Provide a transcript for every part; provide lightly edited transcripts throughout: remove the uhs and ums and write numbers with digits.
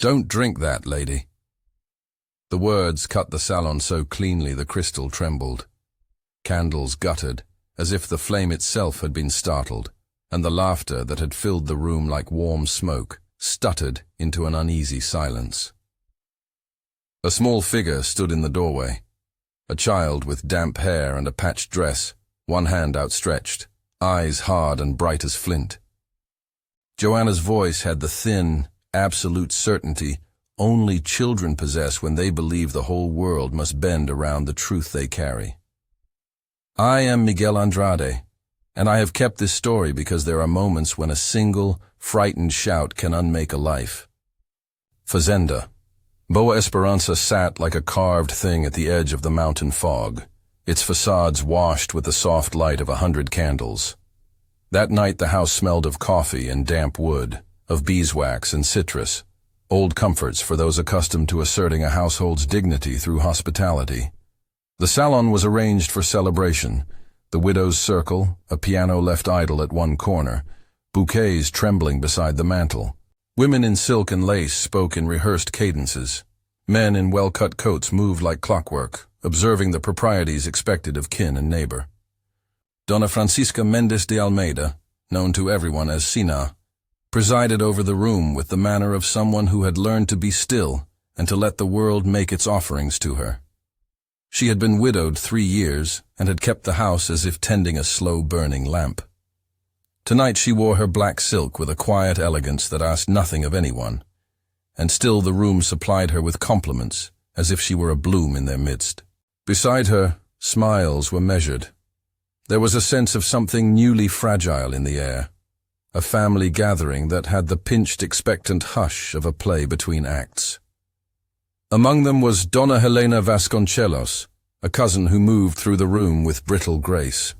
Don't drink that, lady." The words cut the salon so cleanly the crystal trembled. Candles guttered, as if the flame itself had been startled, and the laughter that had filled the room like warm smoke stuttered into an uneasy silence. A small figure stood in the doorway, a child with damp hair and a patched dress, one hand outstretched, eyes hard and bright as flint. Joanna's voice had the thin, absolute certainty only children possess when they believe the whole world must bend around the truth they carry. "I am Miguel Andrade, and I have kept this story because there are moments when a single, frightened shout can unmake a life." Fazenda Boa Esperança sat like a carved thing at the edge of the mountain fog, its facades washed with the soft light of 100 candles. That night the house smelled of coffee and damp wood, of beeswax and citrus, old comforts for those accustomed to asserting a household's dignity through hospitality. The salon was arranged for celebration, the widow's circle, a piano left idle at one corner, bouquets trembling beside the mantel. Women in silk and lace spoke in rehearsed cadences. Men in well-cut coats moved like clockwork, observing the proprieties expected of kin and neighbor. Dona Francisca Mendes de Almeida, known to everyone as Sina, presided over the room with the manner of someone who had learned to be still and to let the world make its offerings to her. She had been widowed 3 years and had kept the house as if tending a slow-burning lamp. Tonight she wore her black silk with a quiet elegance that asked nothing of anyone, and still the room supplied her with compliments as if she were a bloom in their midst. Beside her, smiles were measured. There was a sense of something newly fragile in the air, a family gathering that had the pinched, expectant hush of a play between acts. Among them was Dona Helena Vasconcelos, a cousin who moved through the room with brittle grace.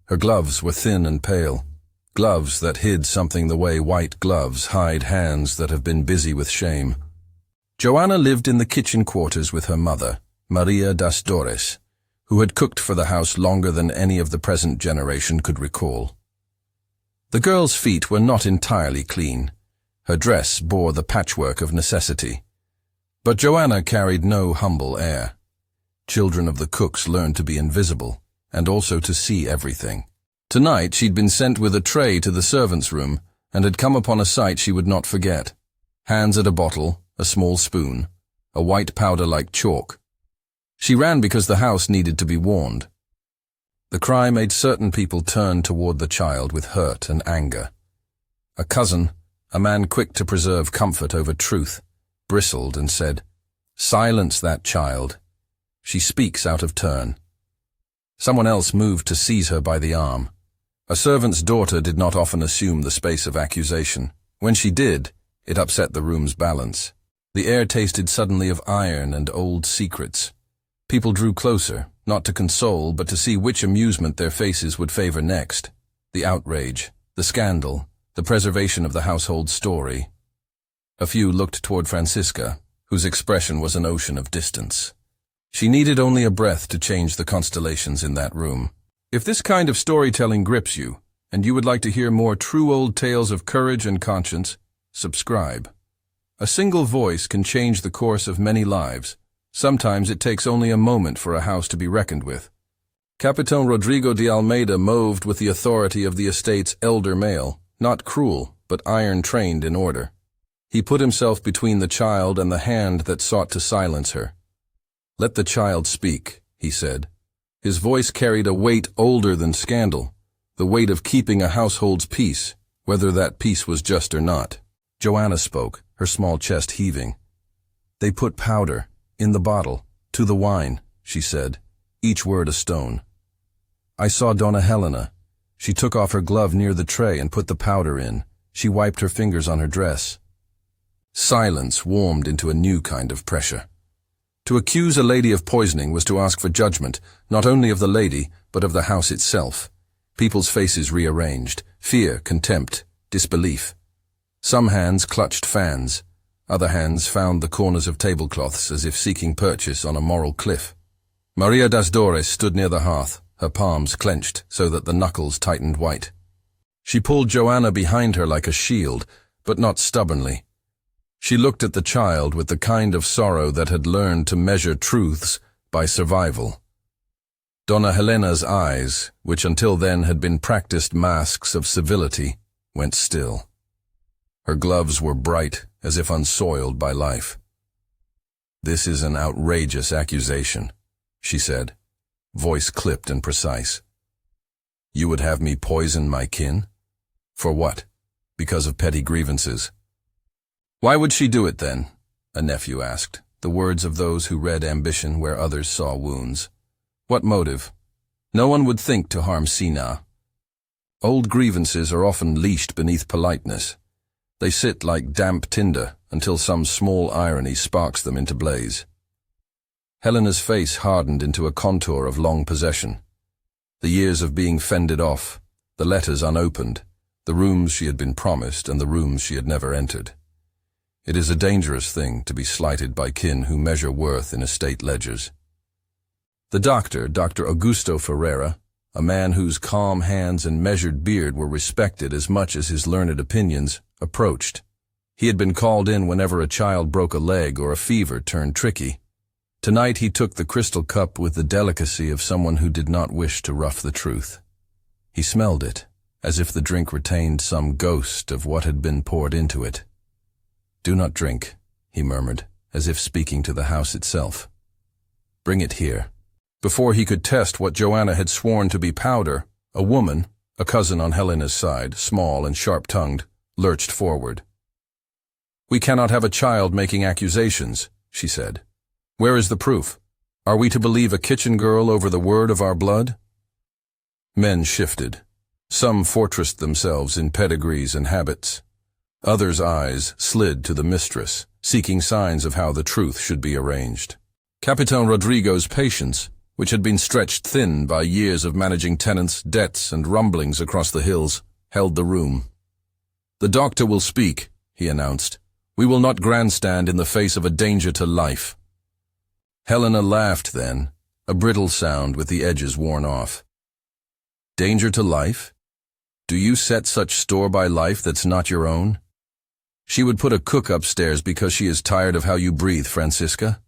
Her gloves were thin and pale, gloves that hid something the way white gloves hide hands that have been busy with shame. Joana lived in the kitchen quarters with her mother, Maria das Dores, who had cooked for the house longer than any of the present generation could recall. The girl's feet were not entirely clean. Her dress bore the patchwork of necessity. But Joana carried no humble air. Children of the cooks learned to be invisible, and also to see everything. Tonight she'd been sent with a tray to the servants' room, and had come upon a sight she would not forget. Hands at a bottle, a small spoon, a white powder like chalk. She ran because the house needed to be warned. The cry made certain people turn toward the child with hurt and anger. A cousin, a man quick to preserve comfort over truth, bristled and said, "Silence that child. She speaks out of turn." Someone else moved to seize her by the arm. A servant's daughter did not often assume the space of accusation. When she did, it upset the room's balance. The air tasted suddenly of iron and old secrets. People drew closer, not to console, but to see which amusement their faces would favor next. The outrage, the scandal, the preservation of the household story. A few looked toward Francisca, whose expression was an ocean of distance. She needed only a breath to change the constellations in that room. If this kind of storytelling grips you, and you would like to hear more true old tales of courage and conscience, subscribe. A single voice can change the course of many lives. Sometimes it takes only a moment for a house to be reckoned with. Capitan Rodrigo de Almeida moved with the authority of the estate's elder male, not cruel, but iron-trained in order. He put himself between the child and the hand that sought to silence her. "Let the child speak," he said. His voice carried a weight older than scandal, the weight of keeping a household's peace, whether that peace was just or not. Joana spoke, her small chest heaving. "They put powder in the bottle, to the wine," she said, each word a stone. "I saw Dona Helena. She took off her glove near the tray and put the powder in. She wiped her fingers on her dress." Silence warmed into a new kind of pressure. To accuse a lady of poisoning was to ask for judgment, not only of the lady, but of the house itself. People's faces rearranged, fear, contempt, disbelief. Some hands clutched fans. Other hands found the corners of tablecloths as if seeking purchase on a moral cliff. Maria das Dores stood near the hearth, her palms clenched so that the knuckles tightened white. She pulled Joana behind her like a shield, but not stubbornly. She looked at the child with the kind of sorrow that had learned to measure truths by survival. Donna Helena's eyes, which until then had been practiced masks of civility, went still. Her gloves were bright, as if unsoiled by life. "This is an outrageous accusation," she said, voice clipped and precise. "You would have me poison my kin? For what? Because of petty grievances." "Why would she do it then?" a nephew asked, the words of those who read ambition where others saw wounds. "What motive? No one would think to harm Sina. Old grievances are often leashed beneath politeness. They sit like damp tinder until some small irony sparks them into blaze." Helena's face hardened into a contour of long possession. The years of being fended off, the letters unopened, the rooms she had been promised and the rooms she had never entered. It is a dangerous thing to be slighted by kin who measure worth in estate ledgers. The doctor, Dr. Augusto Ferreira, a man whose calm hands and measured beard were respected as much as his learned opinions, approached. He had been called in whenever a child broke a leg or a fever turned tricky. Tonight he took the crystal cup with the delicacy of someone who did not wish to rough the truth. He smelled it, as if the drink retained some ghost of what had been poured into it. "Do not drink," he murmured, as if speaking to the house itself. "Bring it here." Before he could test what Joanna had sworn to be powder, a woman, a cousin on Helena's side, small and sharp-tongued, lurched forward. "We cannot have a child making accusations," she said. "Where is the proof? Are we to believe a kitchen girl over the word of our blood?" Men shifted. Some fortressed themselves in pedigrees and habits. Others' eyes slid to the mistress, seeking signs of how the truth should be arranged. Capitan Rodrigo's patience, which had been stretched thin by years of managing tenants, debts, and rumblings across the hills, held the room. "The doctor will speak," he announced. "We will not grandstand in the face of a danger to life." Helena laughed then, a brittle sound with the edges worn off. "Danger to life? Do you set such store by life that's not your own? She would put a cook upstairs because she is tired of how you breathe, Francisca."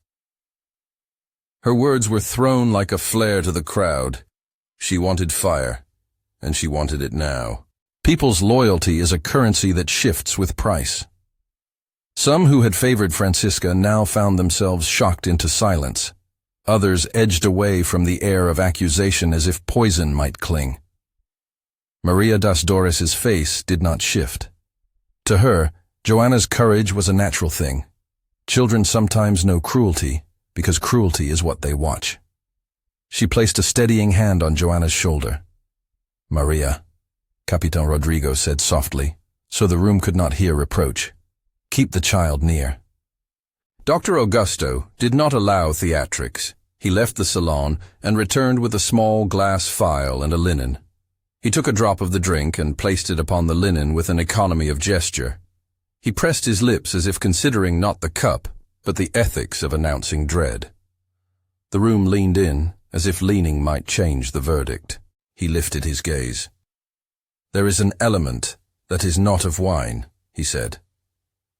Her words were thrown like a flare to the crowd. She wanted fire, and she wanted it now. People's loyalty is a currency that shifts with price. Some who had favored Francisca now found themselves shocked into silence. Others edged away from the air of accusation as if poison might cling. Maria das Doris's face did not shift. To her, Joanna's courage was a natural thing. Children sometimes know cruelty, because cruelty is what they watch. She placed a steadying hand on Joanna's shoulder. "Maria," Capitan Rodrigo said softly, so the room could not hear reproach. "Keep the child near." Dr. Augusto did not allow theatrics. He left the salon and returned with a small glass phial and a linen. He took a drop of the drink and placed it upon the linen with an economy of gesture. He pressed his lips as if considering not the cup, but the ethics of announcing dread. The room leaned in, as if leaning might change the verdict. He lifted his gaze. "There is an element that is not of wine," he said.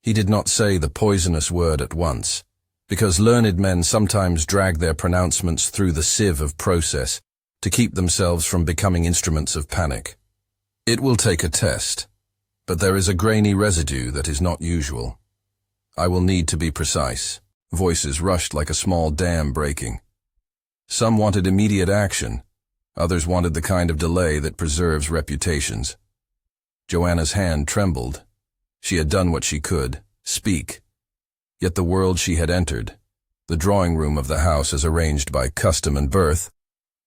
He did not say the poisonous word at once, because learned men sometimes drag their pronouncements through the sieve of process to keep themselves from becoming instruments of panic. "It will take a test, but there is a grainy residue that is not usual. I will need to be precise." Voices rushed like a small dam breaking. Some wanted immediate action. Others wanted the kind of delay that preserves reputations. Joanna's hand trembled. She had done what she could, speak. Yet the world she had entered, the drawing room of the house as arranged by custom and birth,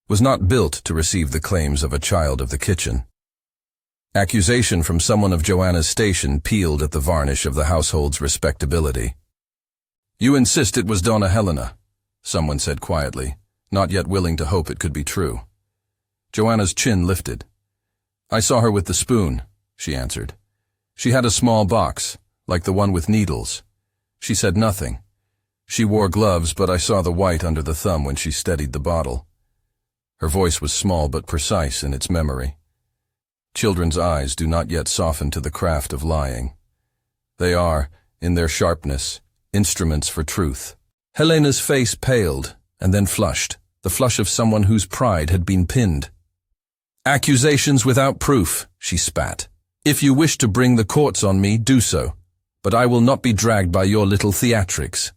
was not built to receive the claims of a child of the kitchen. Accusation from someone of Joanna's station peeled at the varnish of the household's respectability. "You insist it was Donna Helena," someone said quietly, not yet willing to hope it could be true. Joanna's chin lifted. "I saw her with the spoon," she answered. "She had a small box, like the one with needles. She said nothing. She wore gloves, but I saw the white under the thumb when she steadied the bottle." Her voice was small but precise in its memory. Children's eyes do not yet soften to the craft of lying. They are, in their sharpness, instruments for truth. Helena's face paled, and then flushed, the flush of someone whose pride had been pinned. "Accusations without proof," she spat. "If you wish to bring the courts on me, do so, but I will not be dragged by your little theatrics."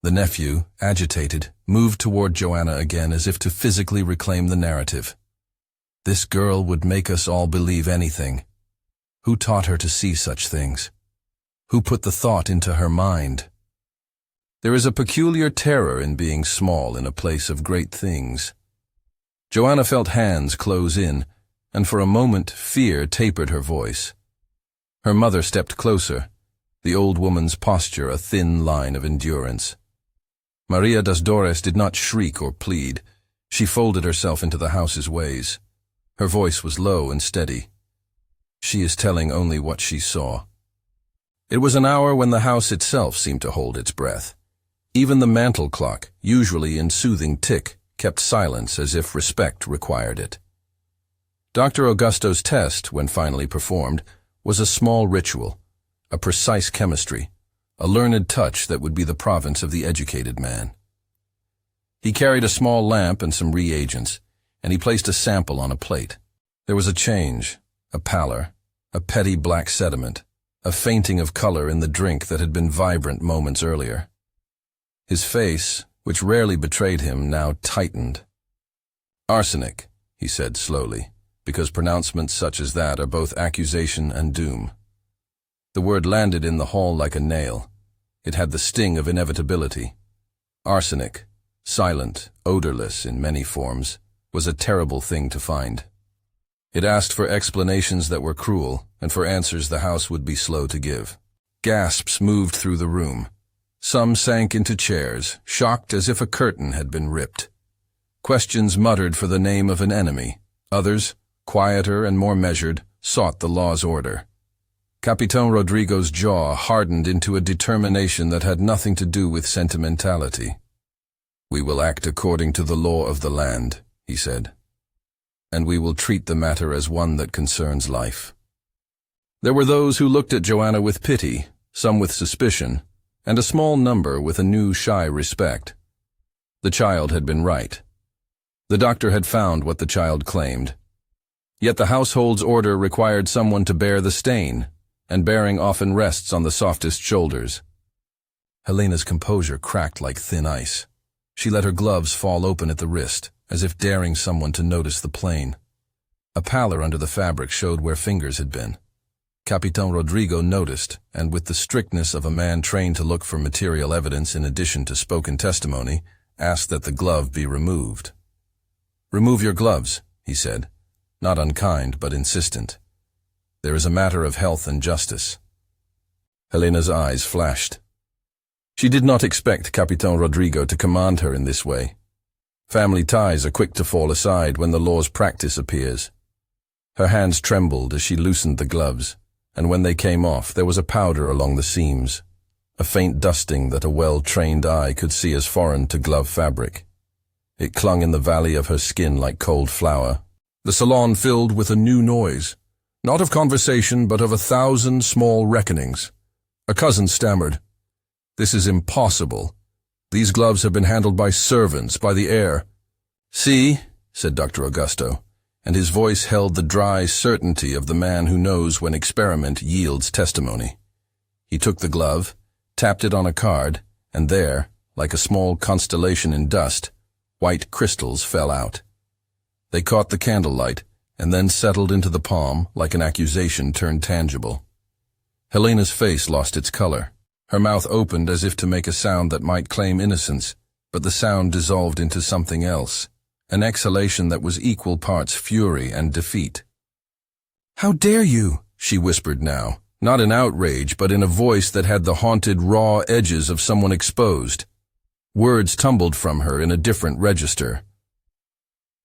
The nephew, agitated, moved toward Joanna again as if to physically reclaim the narrative. This girl would make us all believe anything. Who taught her to see such things? Who put the thought into her mind? There is a peculiar terror in being small in a place of great things. Joanna felt hands close in, and for a moment fear tapered her voice. Her mother stepped closer, the old woman's posture a thin line of endurance. Maria das Dores did not shriek or plead. She folded herself into the house's ways. Her voice was low and steady. She is telling only what she saw. It was an hour when the house itself seemed to hold its breath. Even the mantel clock, usually in soothing tick, kept silence as if respect required it. Dr. Augusto's test, when finally performed, was a small ritual, a precise chemistry, a learned touch that would be the province of the educated man. He carried a small lamp and some reagents, and he placed a sample on a plate. There was a change, a pallor, a petty black sediment, a fainting of color in the drink that had been vibrant moments earlier. His face, which rarely betrayed him, now tightened. "Arsenic," he said slowly, because pronouncements such as that are both accusation and doom. The word landed in the hall like a nail. It had the sting of inevitability. Arsenic, silent, odorless in many forms, was a terrible thing to find. It asked for explanations that were cruel, and for answers the house would be slow to give. Gasps moved through the room. Some sank into chairs, shocked as if a curtain had been ripped. Questions muttered for the name of an enemy. Others, quieter and more measured, sought the law's order. Capitan Rodrigo's jaw hardened into a determination that had nothing to do with sentimentality. "We will act according to the law of the land," he said, "and we will treat the matter as one that concerns life." There were those who looked at Joanna with pity, some with suspicion, and a small number with a new shy respect. The child had been right. The doctor had found what the child claimed. Yet the household's order required someone to bear the stain, and bearing often rests on the softest shoulders. Helena's composure cracked like thin ice. She let her gloves fall open at the wrist, as if daring someone to notice the plain. A pallor under the fabric showed where fingers had been. Capitan Rodrigo noticed, and with the strictness of a man trained to look for material evidence in addition to spoken testimony, asked that the glove be removed. "Remove your gloves," he said, not unkind but insistent. "There is a matter of health and justice." Helena's eyes flashed. She did not expect Capitan Rodrigo to command her in this way. Family ties are quick to fall aside when the law's practice appears. Her hands trembled as she loosened the gloves, and when they came off there was a powder along the seams, a faint dusting that a well-trained eye could see as foreign to glove fabric. It clung in the valley of her skin like cold flour. The salon filled with a new noise. Not of conversation, but of 1,000 small reckonings. A cousin stammered, "This is impossible. These gloves have been handled by servants, by the heir." "See," said Dr. Augusto, and his voice held the dry certainty of the man who knows when experiment yields testimony. He took the glove, tapped it on a card, and there, like a small constellation in dust, white crystals fell out. They caught the candlelight, and then settled into the palm like an accusation turned tangible. Helena's face lost its color. Her mouth opened as if to make a sound that might claim innocence, but the sound dissolved into something else, an exhalation that was equal parts fury and defeat. "How dare you?" she whispered now, not in outrage but in a voice that had the haunted raw edges of someone exposed. Words tumbled from her in a different register.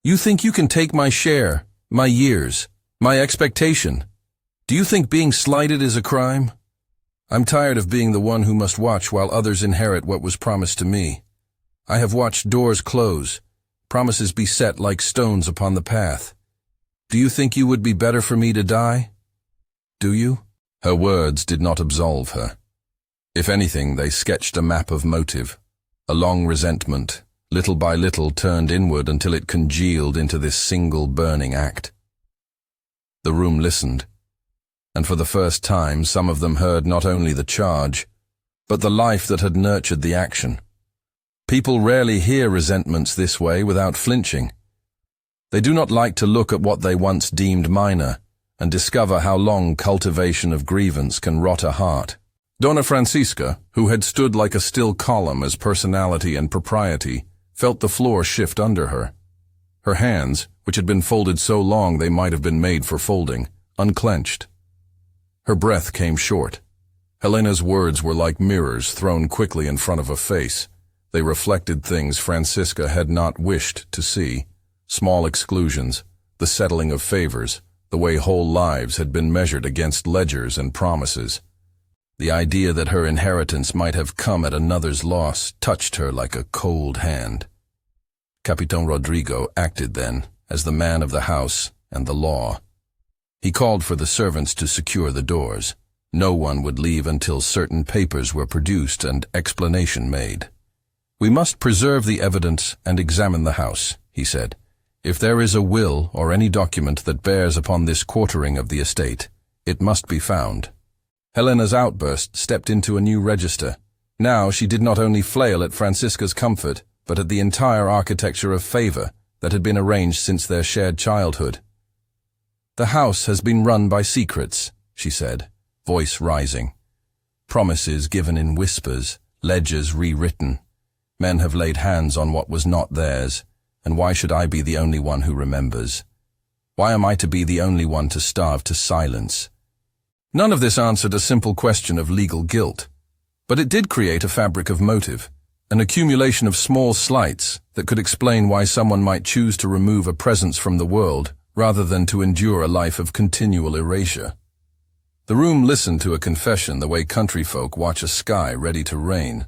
"You think you can take my share, my years, my expectation? Do you think being slighted is a crime? I'm tired of being the one who must watch while others inherit what was promised to me. I have watched doors close, promises be set like stones upon the path. Do you think you would be better for me to die? Do you?" Her words did not absolve her. If anything, they sketched a map of motive, a long resentment, little by little turned inward until it congealed into this single burning act. The room listened, and for the first time some of them heard not only the charge, but the life that had nurtured the action. People rarely hear resentments this way without flinching. They do not like to look at what they once deemed minor and discover how long cultivation of grievance can rot a heart. Donna Francisca, who had stood like a still column as personality and propriety, felt the floor shift under her. Her hands, which had been folded so long they might have been made for folding, unclenched. Her breath came short. Helena's words were like mirrors thrown quickly in front of a face. They reflected things Francisca had not wished to see. Small exclusions, the settling of favors, the way whole lives had been measured against ledgers and promises. The idea that her inheritance might have come at another's loss touched her like a cold hand. Capitan Rodrigo acted then as the man of the house and the law. He called for the servants to secure the doors. No one would leave until certain papers were produced and explanation made. "We must preserve the evidence and examine the house," he said. "If there is a will or any document that bears upon this quartering of the estate, it must be found." Helena's outburst stepped into a new register. Now she did not only flail at Francisca's comfort, but at the entire architecture of favor that had been arranged since their shared childhood. "The house has been run by secrets," she said, voice rising. "Promises given in whispers, ledgers rewritten. Men have laid hands on what was not theirs, and why should I be the only one who remembers? Why am I to be the only one to starve to silence?" None of this answered a simple question of legal guilt, but it did create a fabric of motive, an accumulation of small slights that could explain why someone might choose to remove a presence from the world rather than to endure a life of continual erasure. The room listened to a confession the way country folk watch a sky ready to rain.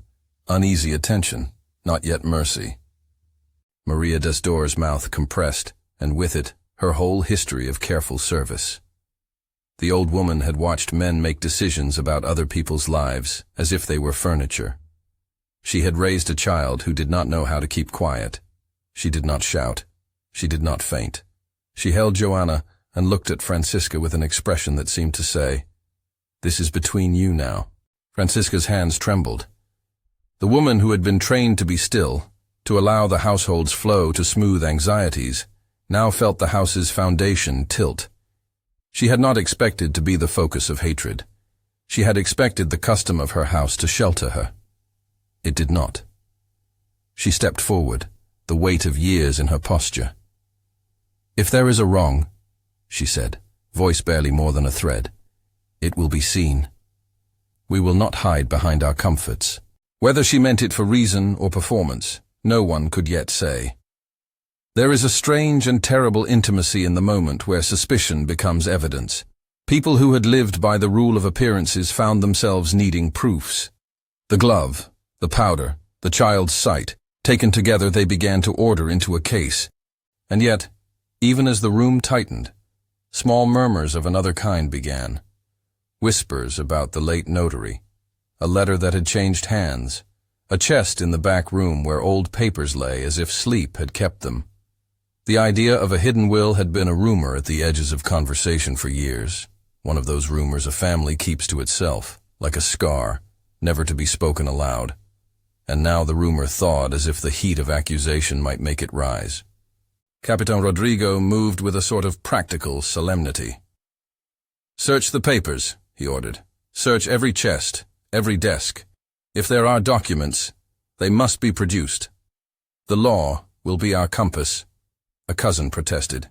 Uneasy attention, not yet mercy. Maria Desdor's mouth compressed, and with it, her whole history of careful service. The old woman had watched men make decisions about other people's lives as if they were furniture. She had raised a child who did not know how to keep quiet. She did not shout. She did not faint. She held Joana and looked at Francisca with an expression that seemed to say, "This is between you now." Francisca's hands trembled. The woman who had been trained to be still, to allow the household's flow to smooth anxieties, now felt the house's foundation tilt. She had not expected to be the focus of hatred. She had expected the custom of her house to shelter her. It did not. She stepped forward, the weight of years in her posture. "If there is a wrong," she said, voice barely more than a thread, "it will be seen. We will not hide behind our comforts." Whether she meant it for reason or performance, no one could yet say. There is a strange and terrible intimacy in the moment where suspicion becomes evidence. People who had lived by the rule of appearances found themselves needing proofs. The glove, the powder, the child's sight, taken together they began to order into a case. And yet, even as the room tightened, small murmurs of another kind began. Whispers about the late notary, a letter that had changed hands, a chest in the back room where old papers lay as if sleep had kept them. The idea of a hidden will had been a rumor at the edges of conversation for years, one of those rumors a family keeps to itself, like a scar, never to be spoken aloud. And now the rumor thawed as if the heat of accusation might make it rise. Capitan Rodrigo moved with a sort of practical solemnity. "Search the papers," he ordered. "Search every chest, every desk. If there are documents, they must be produced. The law will be our compass." A cousin protested.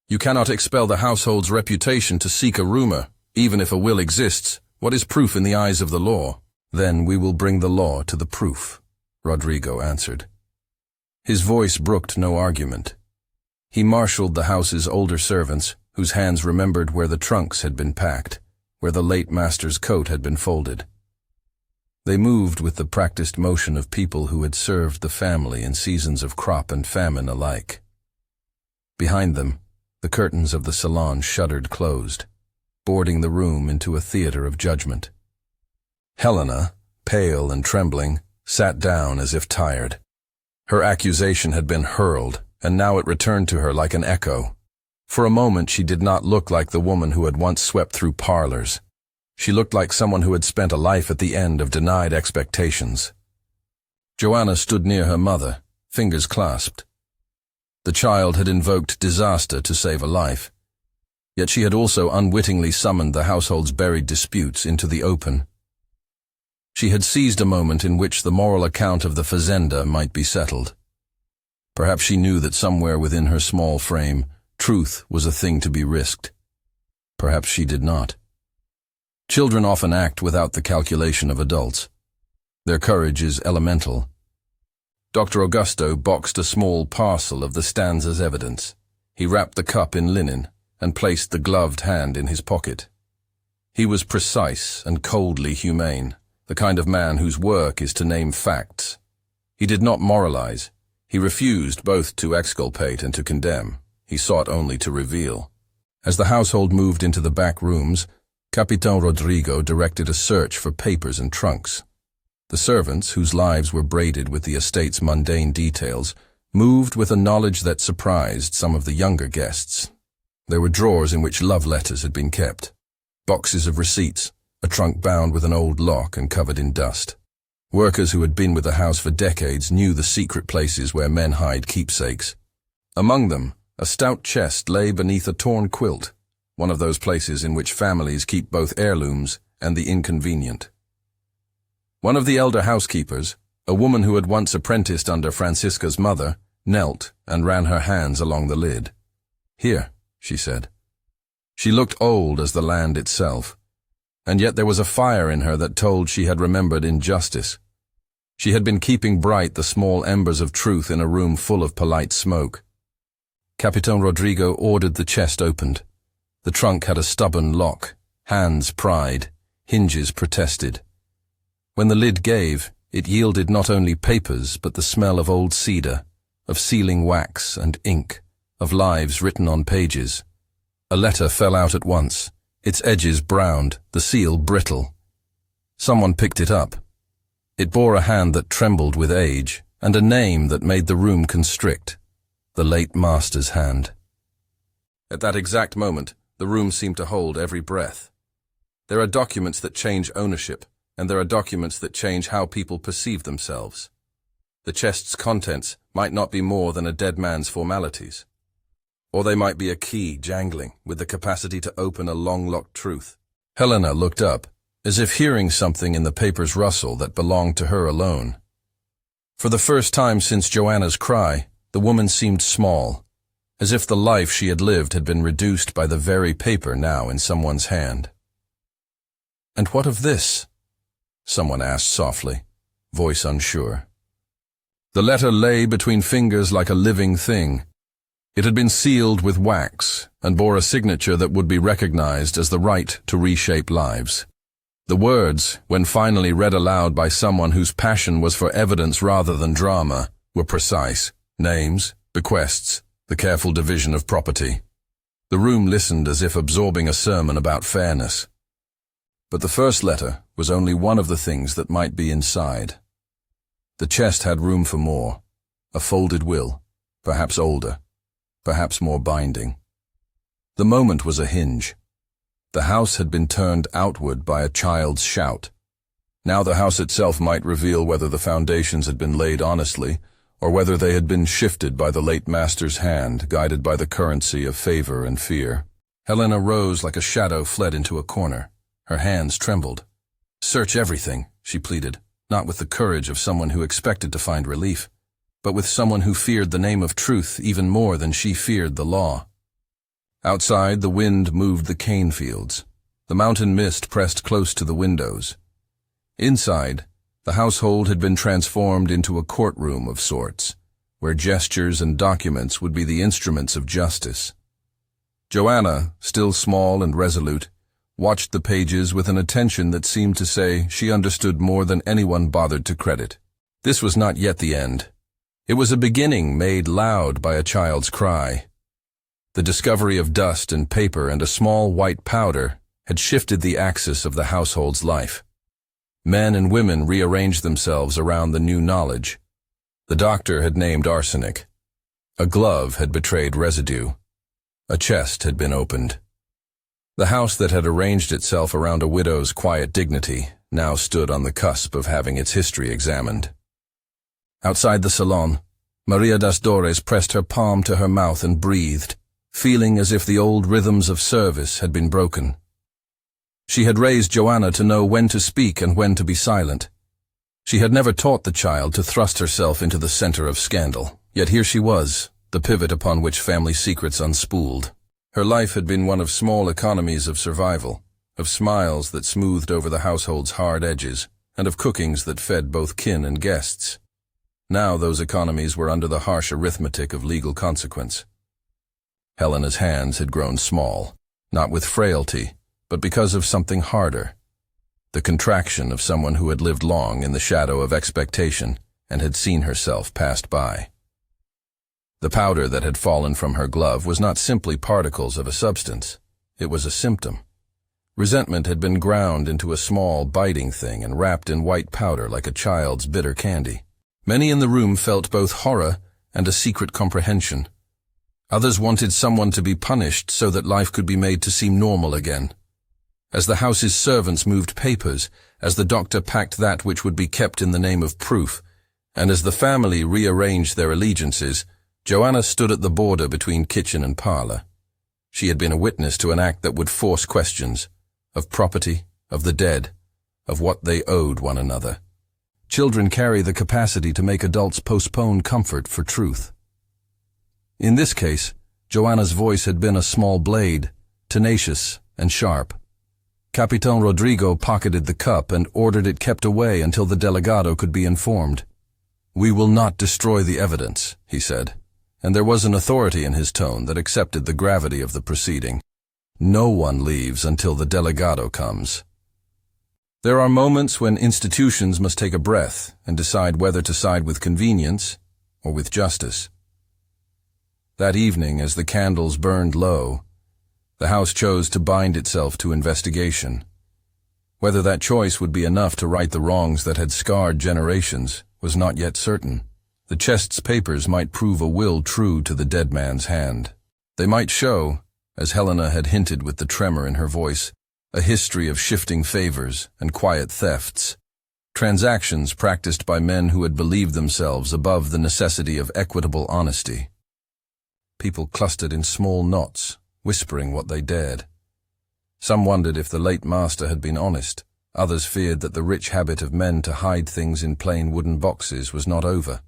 "You cannot expel the household's reputation to seek a rumor, even if a will exists. What is proof in the eyes of the law?" "Then we will bring the law to the proof," Rodrigo answered. His voice brooked no argument. He marshaled the house's older servants, whose hands remembered where the trunks had been packed, where the late master's coat had been folded. They moved with the practiced motion of people who had served the family in seasons of crop and famine alike. Behind them, the curtains of the salon shuddered closed, boarding the room into a theater of judgment. Helena, pale and trembling, sat down as if tired. Her accusation had been hurled, and now it returned to her like an echo. For a moment she did not look like the woman who had once swept through parlors. She looked like someone who had spent a life at the end of denied expectations. Joana stood near her mother, fingers clasped. The child had invoked disaster to save a life, yet she had also unwittingly summoned the household's buried disputes into the open. She had seized a moment in which the moral account of the fazenda might be settled. Perhaps she knew that somewhere within her small frame, truth was a thing to be risked. Perhaps she did not. Children often act without the calculation of adults. Their courage is elemental. Dr. Augusto boxed a small parcel of the stanza's evidence. He wrapped the cup in linen and placed the gloved hand in his pocket. He was precise and coldly humane, the kind of man whose work is to name facts. He did not moralize. He refused both to exculpate and to condemn. He sought only to reveal. As the household moved into the back rooms, Capitan Rodrigo directed a search for papers and trunks. The servants, whose lives were braided with the estate's mundane details, moved with a knowledge that surprised some of the younger guests. There were drawers in which love letters had been kept, boxes of receipts, a trunk bound with an old lock and covered in dust. Workers who had been with the house for decades knew the secret places where men hide keepsakes. Among them, a stout chest lay beneath a torn quilt, one of those places in which families keep both heirlooms and the inconvenient. One of the elder housekeepers, a woman who had once apprenticed under Francisca's mother, knelt and ran her hands along the lid. "Here," she said. She looked old as the land itself, and yet there was a fire in her that told she had remembered injustice. She had been keeping bright the small embers of truth in a room full of polite smoke. Capitan Rodrigo ordered the chest opened. The trunk had a stubborn lock, hands pried, hinges protested. When the lid gave, it yielded not only papers but the smell of old cedar, of sealing wax and ink, of lives written on pages. A letter fell out at once, its edges browned, the seal brittle. Someone picked it up. It bore a hand that trembled with age, and a name that made the room constrict. The late master's hand. At that exact moment, the room seemed to hold every breath. There are documents that change ownership, and there are documents that change how people perceive themselves. The chest's contents might not be more than a dead man's formalities. Or they might be a key jangling, with the capacity to open a long-locked truth. Helena looked up, as if hearing something in the paper's rustle that belonged to her alone. For the first time since Joanna's cry, the woman seemed small, as if the life she had lived had been reduced by the very paper now in someone's hand. "And what of this?" someone asked softly, voice unsure. The letter lay between fingers like a living thing. It had been sealed with wax and bore a signature that would be recognized as the right to reshape lives. The words, when finally read aloud by someone whose passion was for evidence rather than drama, were precise. Names, bequests, the careful division of property. The room listened as if absorbing a sermon about fairness. But the first letter was only one of the things that might be inside. The chest had room for more, a folded will, perhaps older, perhaps more binding. The moment was a hinge. The house had been turned outward by a child's shout. Now the house itself might reveal whether the foundations had been laid honestly, or whether they had been shifted by the late master's hand, guided by the currency of favor and fear. Helena rose like a shadow fled into a corner. Her hands trembled. "Search everything," she pleaded, not with the courage of someone who expected to find relief, but with someone who feared the name of truth even more than she feared the law. Outside, the wind moved the cane fields. The mountain mist pressed close to the windows. Inside, the household had been transformed into a courtroom of sorts, where gestures and documents would be the instruments of justice. Joanna, still small and resolute, watched the pages with an attention that seemed to say she understood more than anyone bothered to credit. This was not yet the end. It was a beginning made loud by a child's cry. The discovery of dust and paper and a small white powder had shifted the axis of the household's life. Men and women rearranged themselves around the new knowledge. The doctor had named arsenic. A glove had betrayed residue. A chest had been opened. The house that had arranged itself around a widow's quiet dignity now stood on the cusp of having its history examined. Outside the salon, Maria das Dores pressed her palm to her mouth and breathed, feeling as if the old rhythms of service had been broken. She had raised Joana to know when to speak and when to be silent. She had never taught the child to thrust herself into the center of scandal, yet here she was, the pivot upon which family secrets unspooled. Her life had been one of small economies of survival, of smiles that smoothed over the household's hard edges, and of cookings that fed both kin and guests. Now those economies were under the harsh arithmetic of legal consequence. Helena's hands had grown small, not with frailty, but because of something harder. The contraction of someone who had lived long in the shadow of expectation and had seen herself passed by. The powder that had fallen from her glove was not simply particles of a substance. It was a symptom. Resentment had been ground into a small, biting thing and wrapped in white powder like a child's bitter candy. Many in the room felt both horror and a secret comprehension. Others wanted someone to be punished so that life could be made to seem normal again. As the house's servants moved papers, as the doctor packed that which would be kept in the name of proof, and as the family rearranged their allegiances, Joana stood at the border between kitchen and parlor. She had been a witness to an act that would force questions, of property, of the dead, of what they owed one another. Children carry the capacity to make adults postpone comfort for truth. In this case, Joana's voice had been a small blade, tenacious and sharp. Capitan Rodrigo pocketed the cup and ordered it kept away until the delegado could be informed. "We will not destroy the evidence," he said, and there was an authority in his tone that accepted the gravity of the proceeding. "No one leaves until the delegado comes." There are moments when institutions must take a breath and decide whether to side with convenience or with justice. That evening, as the candles burned low, the house chose to bind itself to investigation. Whether that choice would be enough to right the wrongs that had scarred generations was not yet certain. The chest's papers might prove a will true to the dead man's hand. They might show, as Helena had hinted with the tremor in her voice, a history of shifting favors and quiet thefts, transactions practiced by men who had believed themselves above the necessity of equitable honesty. People clustered in small knots, whispering what they dared. Some wondered if the late master had been honest. Others feared that the rich habit of men to hide things in plain wooden boxes was not over.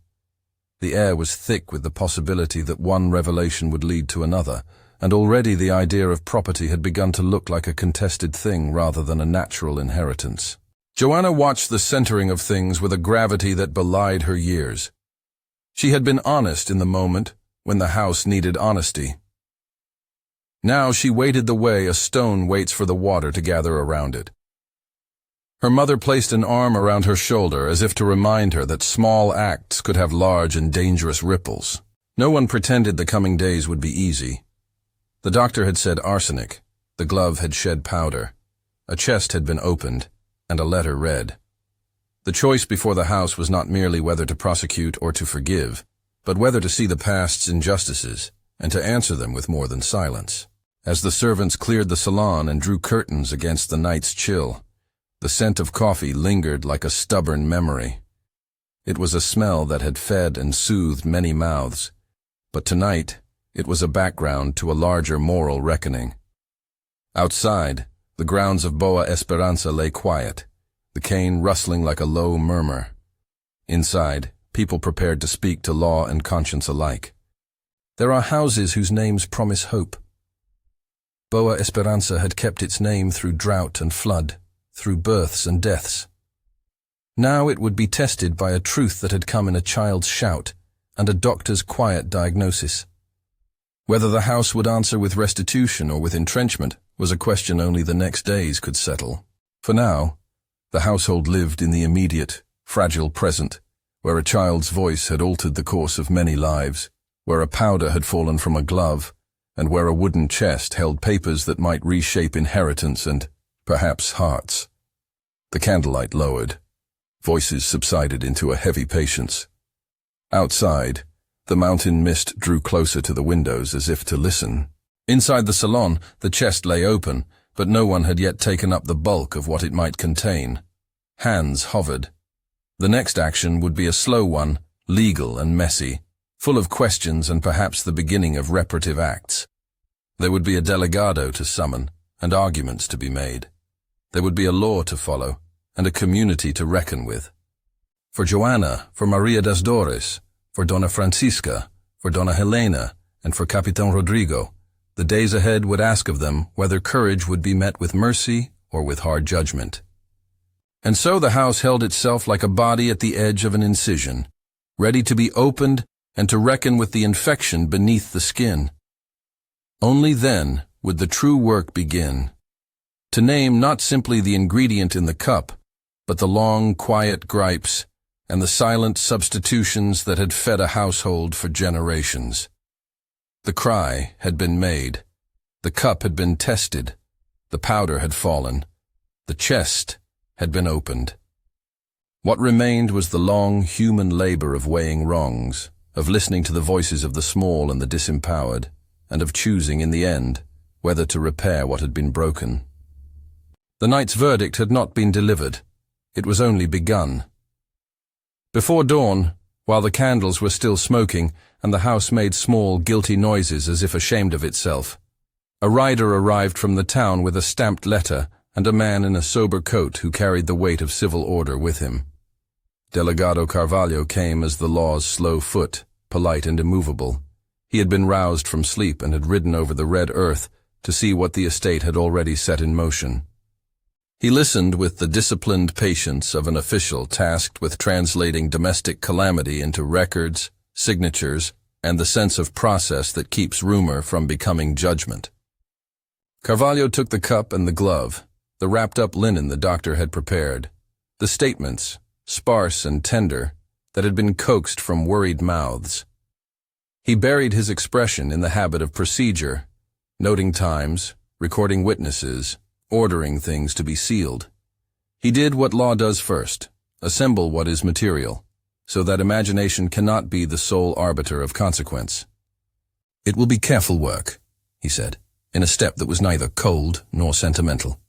The air was thick with the possibility that one revelation would lead to another, and already the idea of property had begun to look like a contested thing rather than a natural inheritance. Joana watched the centering of things with a gravity that belied her years. She had been honest in the moment when the house needed honesty. Now she waited the way a stone waits for the water to gather around it. Her mother placed an arm around her shoulder as if to remind her that small acts could have large and dangerous ripples. No one pretended the coming days would be easy. The doctor had said arsenic, the glove had shed powder, a chest had been opened, and a letter read. The choice before the house was not merely whether to prosecute or to forgive, but whether to see the past's injustices and to answer them with more than silence. As the servants cleared the salon and drew curtains against the night's chill, the scent of coffee lingered like a stubborn memory. It was a smell that had fed and soothed many mouths, but tonight it was a background to a larger moral reckoning. Outside, the grounds of Boa Esperança lay quiet, the cane rustling like a low murmur. Inside, people prepared to speak to law and conscience alike. There are houses whose names promise hope. Boa Esperança had kept its name through drought and flood, through births and deaths. Now it would be tested by a truth that had come in a child's shout and a doctor's quiet diagnosis. Whether the house would answer with restitution or with entrenchment was a question only the next days could settle. For now, the household lived in the immediate, fragile present, where a child's voice had altered the course of many lives, where a powder had fallen from a glove, and where a wooden chest held papers that might reshape inheritance and, perhaps, hearts. The candlelight lowered. Voices subsided into a heavy patience. Outside, the mountain mist drew closer to the windows as if to listen. Inside the salon, the chest lay open, but no one had yet taken up the bulk of what it might contain. Hands hovered. The next action would be a slow one, legal and messy, full of questions and perhaps the beginning of reparative acts. There would be a delegado to summon, and arguments to be made. There would be a law to follow, and a community to reckon with. For Joana, for Maria das Dores, for Dona Francisca, for Dona Helena, and for Capitán Rodrigo, the days ahead would ask of them whether courage would be met with mercy or with hard judgment. And so the house held itself like a body at the edge of an incision, ready to be opened and to reckon with the infection beneath the skin. Only then would the true work begin. To name not simply the ingredient in the cup, but the long, quiet gripes and the silent substitutions that had fed a household for generations. The cry had been made. The cup had been tested. The powder had fallen. The chest had been opened. What remained was the long human labor of weighing wrongs, of listening to the voices of the small and the disempowered, and of choosing in the end whether to repair what had been broken. The night's verdict had not been delivered. It was only begun. Before dawn, while the candles were still smoking and the house made small, guilty noises as if ashamed of itself, a rider arrived from the town with a stamped letter and a man in a sober coat who carried the weight of civil order with him. Delegado Carvalho came as the law's slow foot, polite and immovable. He had been roused from sleep and had ridden over the red earth to see what the estate had already set in motion. He listened with the disciplined patience of an official tasked with translating domestic calamity into records, signatures, and the sense of process that keeps rumor from becoming judgment. Carvalho took the cup and the glove, the wrapped-up linen the doctor had prepared, the statements, sparse and tender, that had been coaxed from worried mouths. He buried his expression in the habit of procedure, noting times, recording witnesses, ordering things to be sealed. He did what law does first, assemble what is material, so that imagination cannot be the sole arbiter of consequence. "It will be careful work," he said, in a step that was neither cold nor sentimental.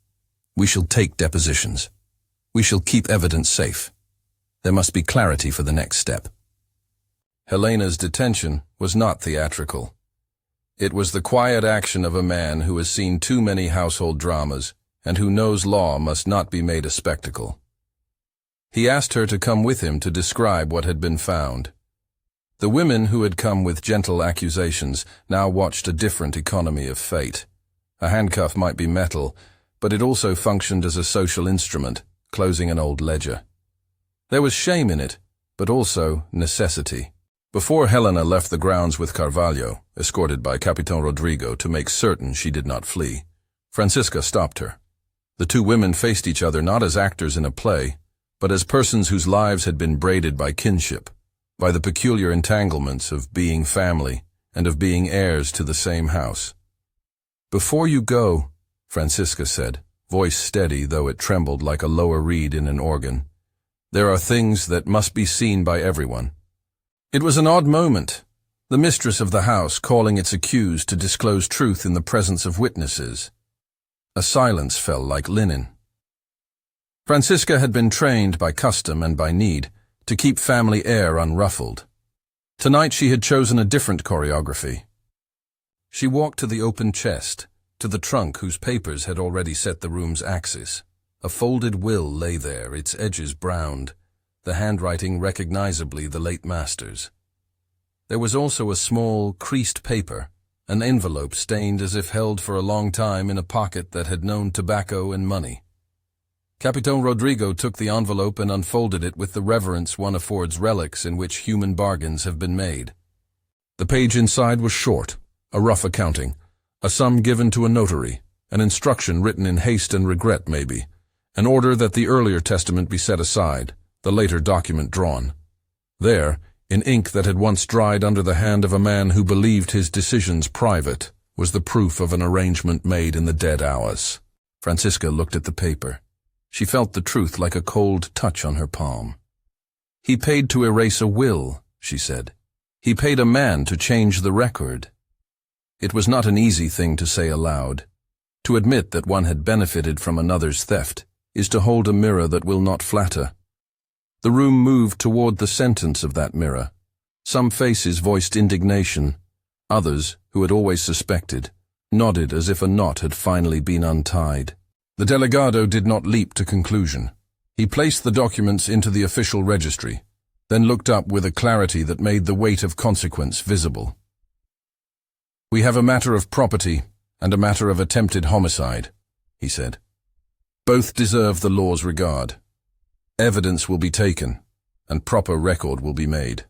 "We shall take depositions. We shall keep evidence safe. There must be clarity for the next step." Helena's detention was not theatrical. It was the quiet action of a man who has seen too many household dramas and who knows law must not be made a spectacle. He asked her to come with him to describe what had been found. The women who had come with gentle accusations now watched a different economy of fate. A handcuff might be metal, but it also functioned as a social instrument, closing an old ledger. There was shame in it, but also necessity. Before Helena left the grounds with Carvalho, escorted by Capitán Rodrigo to make certain she did not flee, Francisca stopped her. The two women faced each other not as actors in a play, but as persons whose lives had been braided by kinship, by the peculiar entanglements of being family and of being heirs to the same house. "Before you go," Francisca said, voice steady though it trembled like a lower reed in an organ, "there are things that must be seen by everyone." It was an odd moment, the mistress of the house calling its accused to disclose truth in the presence of witnesses. A silence fell like linen. Francisca had been trained by custom and by need to keep family air unruffled. Tonight she had chosen a different choreography. She walked to the open chest, to the trunk whose papers had already set the room's axis. A folded will lay there, its edges browned, the handwriting recognizably the late master's. There was also a small, creased paper, an envelope stained as if held for a long time in a pocket that had known tobacco and money. Capitán Rodrigo took the envelope and unfolded it with the reverence one affords relics in which human bargains have been made. The page inside was short, a rough accounting, a sum given to a notary, an instruction written in haste and regret maybe, an order that the earlier testament be set aside, the later document drawn. There, in ink that had once dried under the hand of a man who believed his decisions private, was the proof of an arrangement made in the dead hours. Francisca looked at the paper. She felt the truth like a cold touch on her palm. "He paid to erase a will," she said. "He paid a man to change the record." It was not an easy thing to say aloud. To admit that one had benefited from another's theft is to hold a mirror that will not flatter. The room moved toward the sentence of that mirror. Some faces voiced indignation. Others, who had always suspected, nodded as if a knot had finally been untied. The delegado did not leap to conclusion. He placed the documents into the official registry, then looked up with a clarity that made the weight of consequence visible. "We have a matter of property and a matter of attempted homicide," he said. "Both deserve the law's regard. Evidence will be taken, and proper record will be made.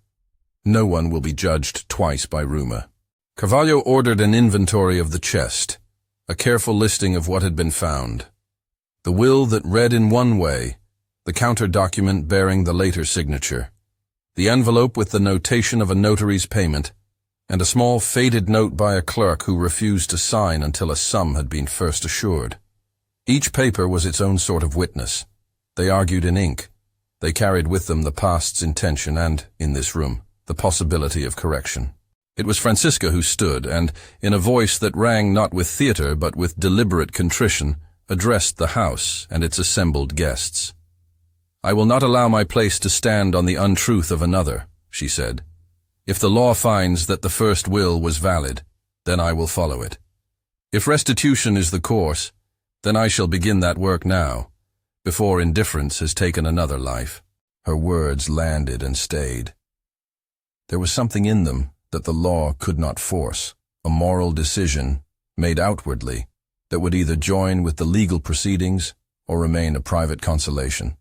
No one will be judged twice by rumor." Carvalho ordered an inventory of the chest, a careful listing of what had been found. The will that read in one way, the counter-document bearing the later signature, the envelope with the notation of a notary's payment, and a small faded note by a clerk who refused to sign until a sum had been first assured. Each paper was its own sort of witness. They argued in ink. They carried with them the past's intention and, in this room, the possibility of correction. It was Francisca who stood and, in a voice that rang not with theater but with deliberate contrition, addressed the house and its assembled guests. "I will not allow my place to stand on the untruth of another," she said. "If the law finds that the first will was valid, then I will follow it. If restitution is the course, then I shall begin that work now, before indifference has taken another life." Her words landed and stayed. There was something in them that the law could not force, a moral decision, made outwardly, that would either join with the legal proceedings or remain a private consolation.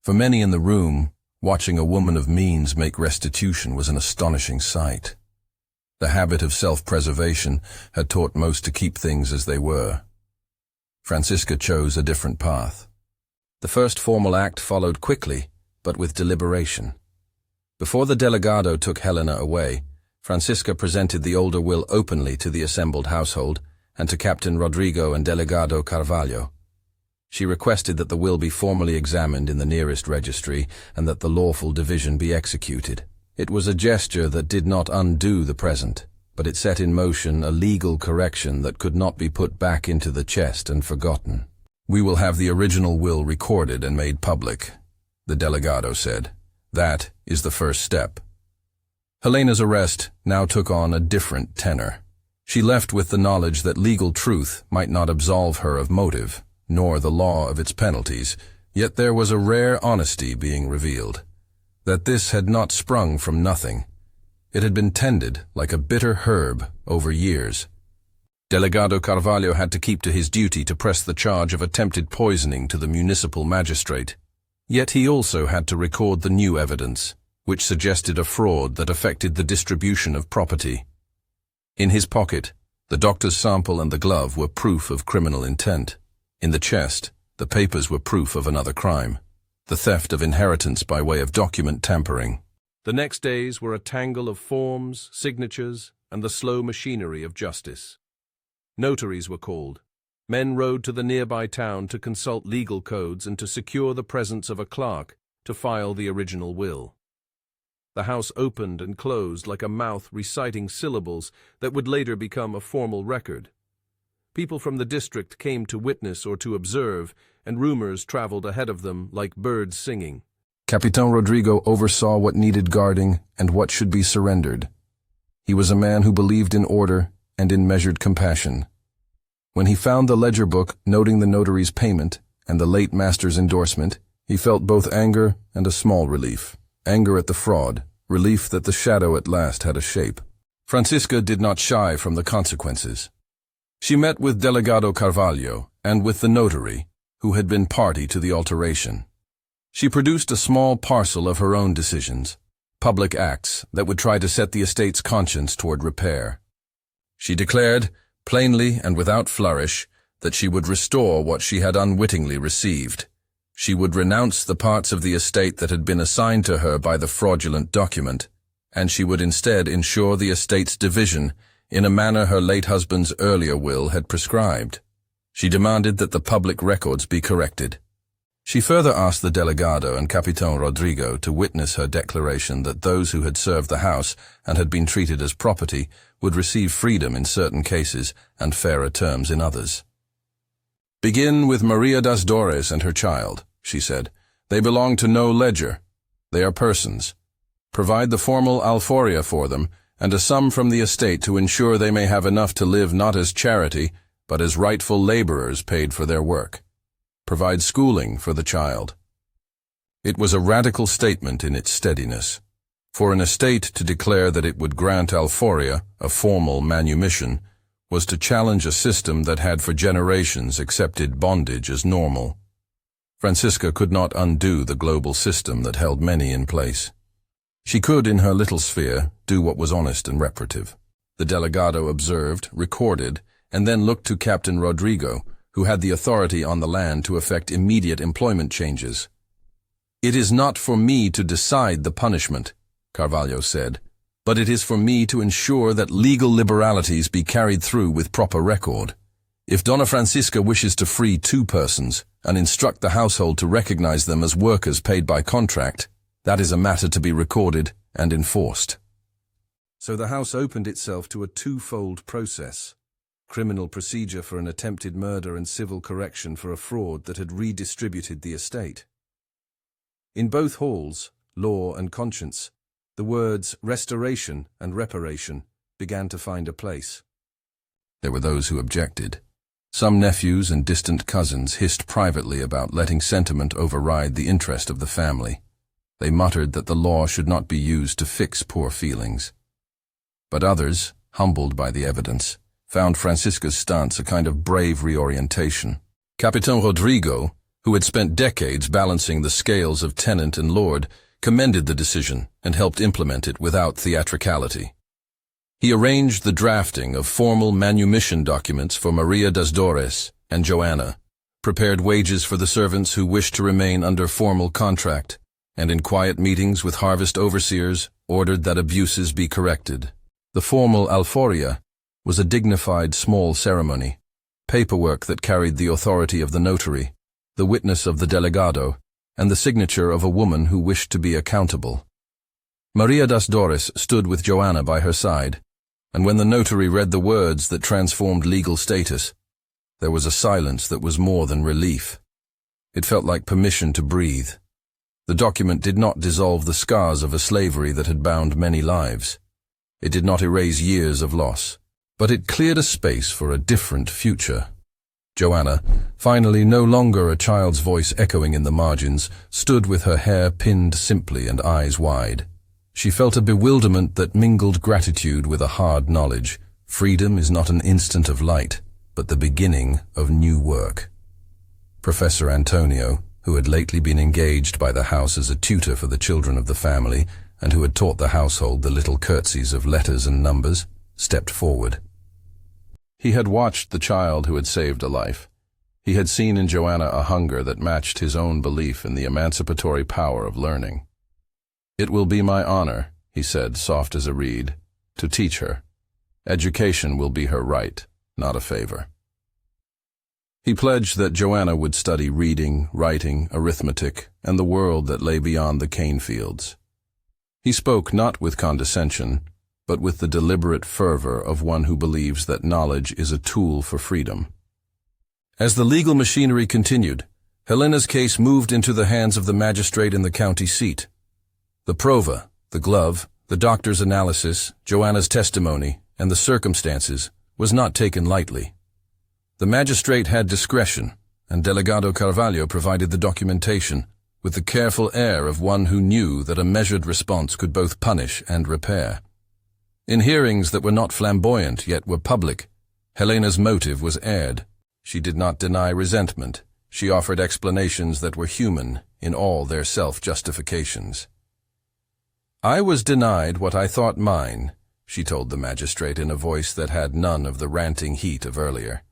For many in the room, watching a woman of means make restitution was an astonishing sight. The habit of self-preservation had taught most to keep things as they were. Francisca chose a different path. The first formal act followed quickly, but with deliberation. Before the delegado took Helena away, Francisca presented the older will openly to the assembled household and to Captain Rodrigo and Delegado Carvalho. She requested that the will be formally examined in the nearest registry and that the lawful division be executed. It was a gesture that did not undo the present, but it set in motion a legal correction that could not be put back into the chest and forgotten. "We will have the original will recorded and made public," the delegado said. "That is the first step." Helena's arrest now took on a different tenor. She left with the knowledge that legal truth might not absolve her of motive, nor the law of its penalties, yet there was a rare honesty being revealed. That this had not sprung from nothing. It had been tended like a bitter herb over years. Delegado Carvalho had to keep to his duty to press the charge of attempted poisoning to the municipal magistrate. Yet he also had to record the new evidence, which suggested a fraud that affected the distribution of property. In his pocket, the doctor's sample and the glove were proof of criminal intent. In the chest, the papers were proof of another crime, the theft of inheritance by way of document tampering. The next days were a tangle of forms, signatures, and the slow machinery of justice. Notaries were called. Men rode to the nearby town to consult legal codes and to secure the presence of a clerk to file the original will. The house opened and closed like a mouth reciting syllables that would later become a formal record. People from the district came to witness or to observe, and rumors traveled ahead of them like birds singing. Capitan Rodrigo oversaw what needed guarding and what should be surrendered. He was a man who believed in order and in measured compassion. When he found the ledger book noting the notary's payment and the late master's endorsement, he felt both anger and a small relief. Anger at the fraud, relief that the shadow at last had a shape. Francisca did not shy from the consequences. She met with Delegado Carvalho and with the notary, who had been party to the alteration. She produced a small parcel of her own decisions, public acts that would try to set the estate's conscience toward repair. She declared, plainly and without flourish, that she would restore what she had unwittingly received. She would renounce the parts of the estate that had been assigned to her by the fraudulent document, and she would instead ensure the estate's division in a manner her late husband's earlier will had prescribed. She demanded that the public records be corrected, She further asked the delegado and Capitan Rodrigo to witness her declaration that those who had served the house and had been treated as property would receive freedom in certain cases and fairer terms in others. "Begin with Maria das Dores and her child," she said. "They belong to no ledger. They are persons. Provide the formal alforria for them and a sum from the estate to ensure they may have enough to live not as charity, but as rightful laborers paid for their work. Provide schooling for the child." It was a radical statement in its steadiness. For an estate to declare that it would grant alforria, a formal manumission, was to challenge a system that had for generations accepted bondage as normal. Francisca could not undo the global system that held many in place. She could, in her little sphere, do what was honest and reparative. The delegado observed, recorded, and then looked to Captain Rodrigo, who had the authority on the land to effect immediate employment changes. "It is not for me to decide the punishment," Carvalho said, "but it is for me to ensure that legal liberalities be carried through with proper record. If Dona Francisca wishes to free 2 persons and instruct the household to recognize them as workers paid by contract, that is a matter to be recorded and enforced." So the house opened itself to a twofold process: criminal procedure for an attempted murder and civil correction for a fraud that had redistributed the estate. In both halls, law and conscience, the words restoration and reparation began to find a place. There were those who objected. Some nephews and distant cousins hissed privately about letting sentiment override the interest of the family. They muttered that the law should not be used to fix poor feelings. But others, humbled by the evidence, found Francisca's stance a kind of brave reorientation. Capitan Rodrigo, who had spent decades balancing the scales of tenant and lord, commended the decision and helped implement it without theatricality. He arranged the drafting of formal manumission documents for Maria das Dores and Joana, prepared wages for the servants who wished to remain under formal contract, and in quiet meetings with harvest overseers ordered that abuses be corrected. The formal alforria was a dignified small ceremony, paperwork that carried the authority of the notary, the witness of the delegado, and the signature of a woman who wished to be accountable. Maria das Dores stood with Joana by her side, and when the notary read the words that transformed legal status, there was a silence that was more than relief. It felt like permission to breathe. The document did not dissolve the scars of a slavery that had bound many lives. It did not erase years of loss, but it cleared a space for a different future. Joana, finally no longer a child's voice echoing in the margins, stood with her hair pinned simply and eyes wide. She felt a bewilderment that mingled gratitude with a hard knowledge. Freedom is not an instant of light, but the beginning of new work. Professor Antonio, who had lately been engaged by the house as a tutor for the children of the family, and who had taught the household the little curtsies of letters and numbers, stepped forward. He had watched the child who had saved a life. He had seen in Joana a hunger that matched his own belief in the emancipatory power of learning. "It will be my honor," he said, soft as a reed, "to teach her. Education will be her right, not a favor." He pledged that Joana would study reading, writing, arithmetic, and the world that lay beyond the cane fields. He spoke not with condescension, but with the deliberate fervor of one who believes that knowledge is a tool for freedom. As the legal machinery continued, Helena's case moved into the hands of the magistrate in the county seat. The prova, the glove, the doctor's analysis, Joana's testimony, and the circumstances was not taken lightly. The magistrate had discretion, and Delegado Carvalho provided the documentation, with the careful air of one who knew that a measured response could both punish and repair. In hearings that were not flamboyant yet were public, Helena's motive was aired. She did not deny resentment. She offered explanations that were human in all their self-justifications. "I was denied what I thought mine," she told the magistrate in a voice that had none of the ranting heat of earlier.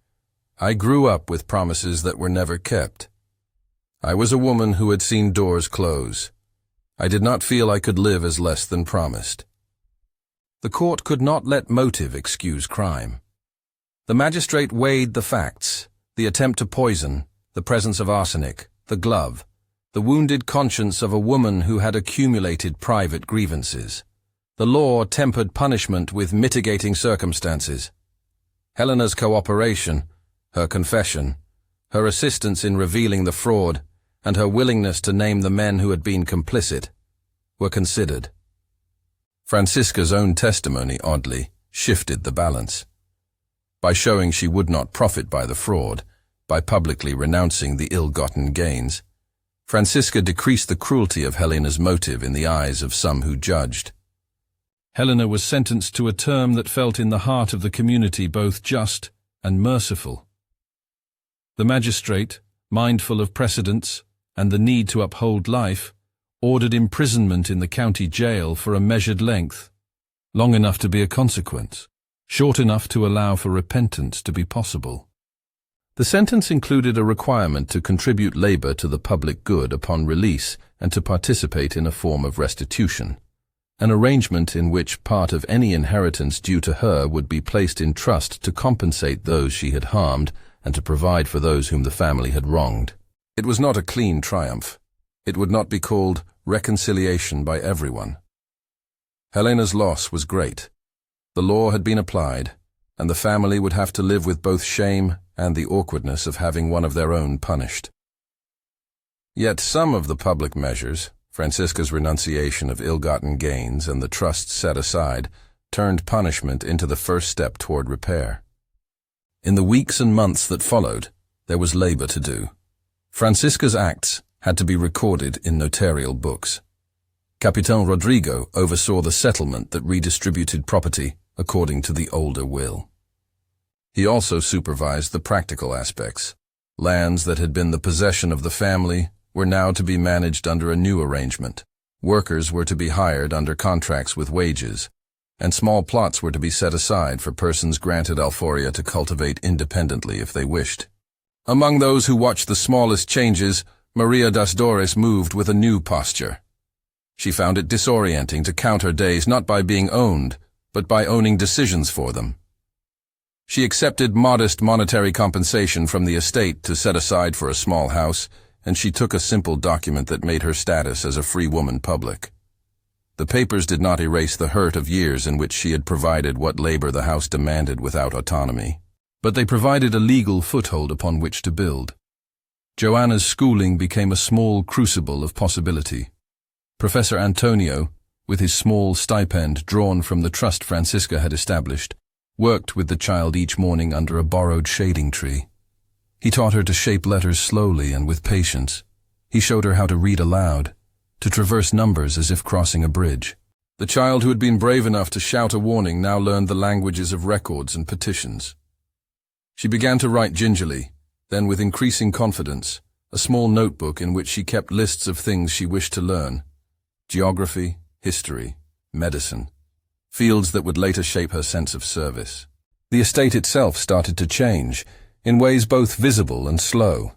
"I grew up with promises that were never kept. I was a woman who had seen doors close. I did not feel I could live as less than promised." The court could not let motive excuse crime. The magistrate weighed the facts: the attempt to poison, the presence of arsenic, the glove, the wounded conscience of a woman who had accumulated private grievances. The law tempered punishment with mitigating circumstances. Helena's cooperation, her confession, her assistance in revealing the fraud, and her willingness to name the men who had been complicit, were considered. Francisca's own testimony, oddly, shifted the balance. By showing she would not profit by the fraud, by publicly renouncing the ill-gotten gains, Francisca decreased the cruelty of Helena's motive in the eyes of some who judged. Helena was sentenced to a term that felt in the heart of the community both just and merciful. The magistrate, mindful of precedents and the need to uphold life, ordered imprisonment in the county jail for a measured length, long enough to be a consequence, short enough to allow for repentance to be possible. The sentence included a requirement to contribute labor to the public good upon release and to participate in a form of restitution, an arrangement in which part of any inheritance due to her would be placed in trust to compensate those she had harmed and to provide for those whom the family had wronged. It was not a clean triumph. It would not be called reconciliation by everyone. Helena's loss was great. The law had been applied, and the family would have to live with both shame and the awkwardness of having one of their own punished. Yet some of the public measures, Francisca's renunciation of ill-gotten gains and the trusts set aside, turned punishment into the first step toward repair. In the weeks and months that followed, there was labor to do. Francisca's acts had to be recorded in notarial books. Capitan Rodrigo oversaw the settlement that redistributed property according to the older will. He also supervised the practical aspects. Lands that had been the possession of the family were now to be managed under a new arrangement. Workers were to be hired under contracts with wages, and small plots were to be set aside for persons granted alforria to cultivate independently if they wished. Among those who watched the smallest changes, Maria das Dores moved with a new posture. She found it disorienting to count her days not by being owned, but by owning decisions for them. She accepted modest monetary compensation from the estate to set aside for a small house, and she took a simple document that made her status as a free woman public. The papers did not erase the hurt of years in which she had provided what labor the house demanded without autonomy, but they provided a legal foothold upon which to build. Joana's schooling became a small crucible of possibility. Professor Antonio, with his small stipend drawn from the trust Francisca had established, worked with the child each morning under a borrowed shading tree. He taught her to shape letters slowly and with patience. He showed her how to read aloud, to traverse numbers as if crossing a bridge. The child who had been brave enough to shout a warning now learned the languages of records and petitions. She began to write gingerly, then with increasing confidence, a small notebook in which she kept lists of things she wished to learn: geography, history, medicine, fields that would later shape her sense of service. The estate itself started to change, in ways both visible and slow.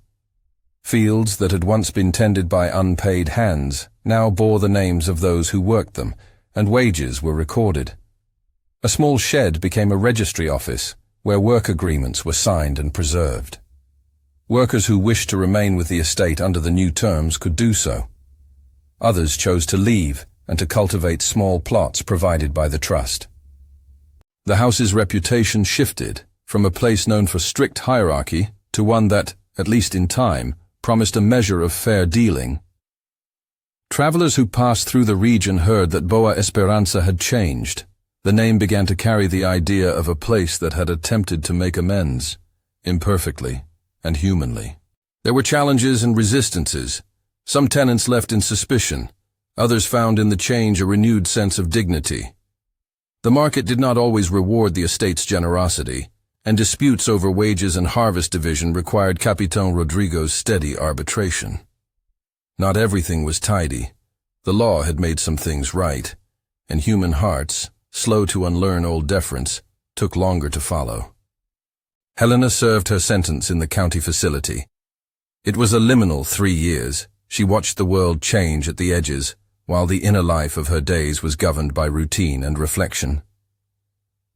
Fields that had once been tended by unpaid hands now bore the names of those who worked them, and wages were recorded. A small shed became a registry office, where work agreements were signed and preserved. Workers who wished to remain with the estate under the new terms could do so. Others chose to leave and to cultivate small plots provided by the trust. The house's reputation shifted from a place known for strict hierarchy to one that, at least in time, promised a measure of fair dealing. Travelers who passed through the region heard that Boa Esperança had changed. The name began to carry the idea of a place that had attempted to make amends, imperfectly and humanly. There were challenges and resistances. Some tenants left in suspicion. Others found in the change a renewed sense of dignity. The market did not always reward the estate's generosity, and disputes over wages and harvest division required Capitan Rodrigo's steady arbitration. Not everything was tidy. The law had made some things right, and human hearts, slow to unlearn old deference, took longer to follow. Helena served her sentence in the county facility. It was a liminal 3 years. She watched the world change at the edges, while the inner life of her days was governed by routine and reflection.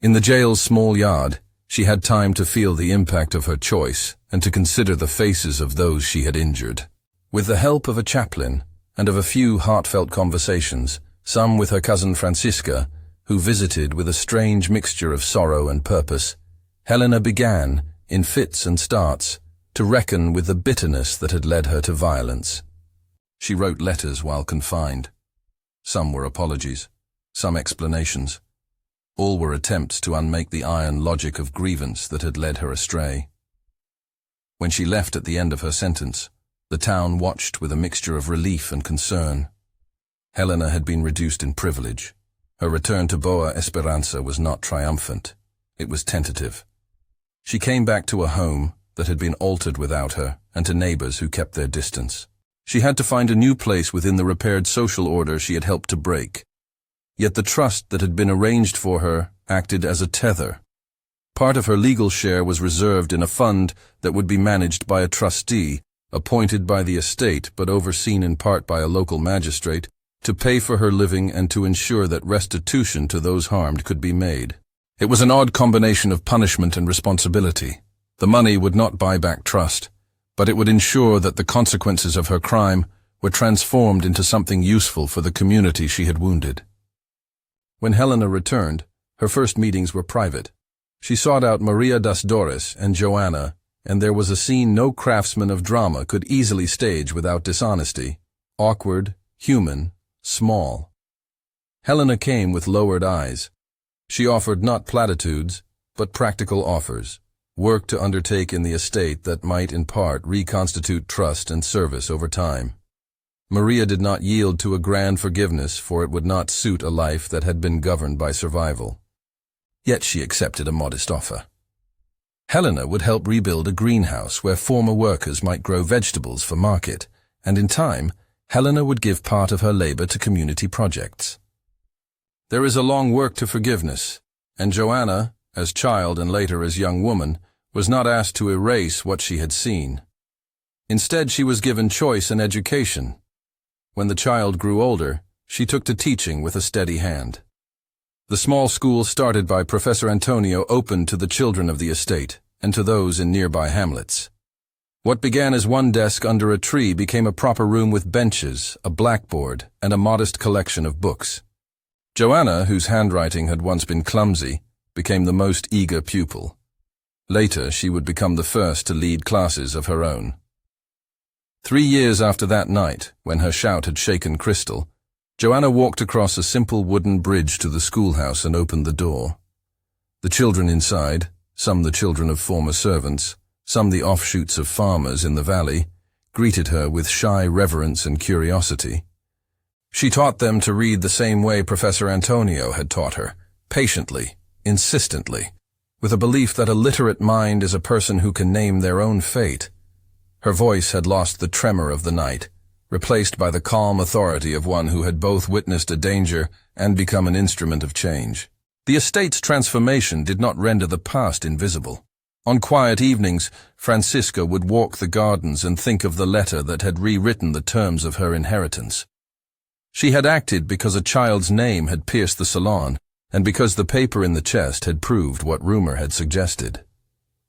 In the jail's small yard, she had time to feel the impact of her choice and to consider the faces of those she had injured. With the help of a chaplain and of a few heartfelt conversations, some with her cousin Francisca, who visited with a strange mixture of sorrow and purpose, Helena began, in fits and starts, to reckon with the bitterness that had led her to violence. She wrote letters while confined. Some were apologies, some explanations. All were attempts to unmake the iron logic of grievance that had led her astray. When she left at the end of her sentence, the town watched with a mixture of relief and concern. Helena had been reduced in privilege. Her return to Boa Esperança was not triumphant. It was tentative. She came back to a home that had been altered without her, and to neighbors who kept their distance. She had to find a new place within the repaired social order she had helped to break. Yet the trust that had been arranged for her acted as a tether. Part of her legal share was reserved in a fund that would be managed by a trustee, appointed by the estate but overseen in part by a local magistrate, to pay for her living and to ensure that restitution to those harmed could be made. It was an odd combination of punishment and responsibility. The money would not buy back trust, but it would ensure that the consequences of her crime were transformed into something useful for the community she had wounded. When Helena returned, her first meetings were private. She sought out Maria das Dores and Joana, and there was a scene no craftsman of drama could easily stage without dishonesty. Awkward, human, small. Helena came with lowered eyes. She offered not platitudes, but practical offers, work to undertake in the estate that might in part reconstitute trust and service over time. Maria did not yield to a grand forgiveness, for it would not suit a life that had been governed by survival. Yet she accepted a modest offer. Helena would help rebuild a greenhouse where former workers might grow vegetables for market, and in time, Helena would give part of her labor to community projects. There is a long work to forgiveness, and Joana, as child and later as young woman, was not asked to erase what she had seen. Instead, she was given choice and education. When the child grew older, she took to teaching with a steady hand. The small school started by Professor Antonio opened to the children of the estate and to those in nearby hamlets. What began as one desk under a tree became a proper room with benches, a blackboard, and a modest collection of books. Joana, whose handwriting had once been clumsy, became the most eager pupil. Later, she would become the first to lead classes of her own. 3 years after that night, when her shout had shaken crystal, Joana walked across a simple wooden bridge to the schoolhouse and opened the door. The children inside, some the children of former servants, some the offshoots of farmers in the valley, greeted her with shy reverence and curiosity. She taught them to read the same way Professor Antonio had taught her, patiently, insistently, with a belief that a literate mind is a person who can name their own fate. Her voice had lost the tremor of the night, replaced by the calm authority of one who had both witnessed a danger and become an instrument of change. The estate's transformation did not render the past invisible. On quiet evenings, Francisca would walk the gardens and think of the letter that had rewritten the terms of her inheritance. She had acted because a child's name had pierced the salon, and because the paper in the chest had proved what rumor had suggested.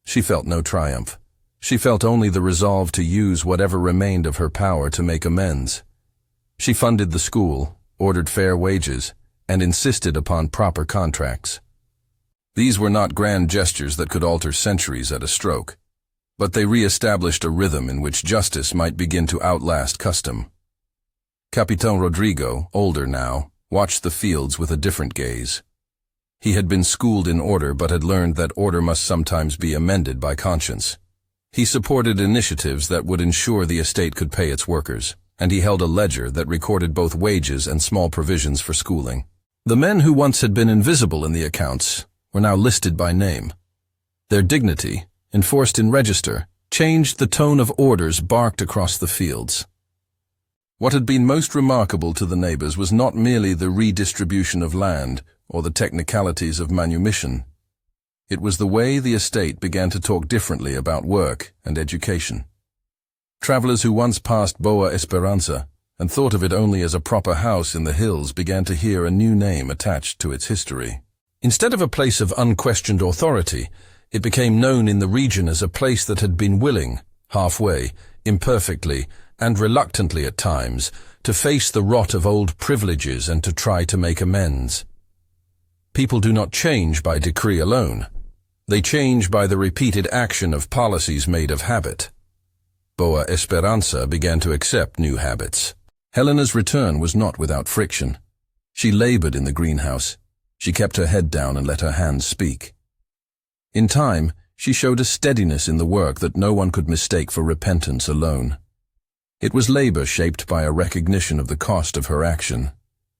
She felt no triumph. She felt only the resolve to use whatever remained of her power to make amends. She funded the school, ordered fair wages, and insisted upon proper contracts. These were not grand gestures that could alter centuries at a stroke, but they re-established a rhythm in which justice might begin to outlast custom. Capitan Rodrigo, older now, watched the fields with a different gaze. He had been schooled in order but had learned that order must sometimes be amended by conscience. He supported initiatives that would ensure the estate could pay its workers, and he held a ledger that recorded both wages and small provisions for schooling. The men who once had been invisible in the accounts were now listed by name. Their dignity, enforced in register, changed the tone of orders barked across the fields. What had been most remarkable to the neighbors was not merely the redistribution of land or the technicalities of manumission. It was the way the estate began to talk differently about work and education. Travelers who once passed Boa Esperança and thought of it only as a proper house in the hills began to hear a new name attached to its history. Instead of a place of unquestioned authority, it became known in the region as a place that had been willing, halfway, imperfectly, and reluctantly at times, to face the rot of old privileges and to try to make amends. People do not change by decree alone. They change by the repeated action of policies made of habit. Boa Esperança began to accept new habits. Helena's return was not without friction. She labored in the greenhouse. She kept her head down and let her hands speak. In time, she showed a steadiness in the work that no one could mistake for repentance alone. It was labor shaped by a recognition of the cost of her action.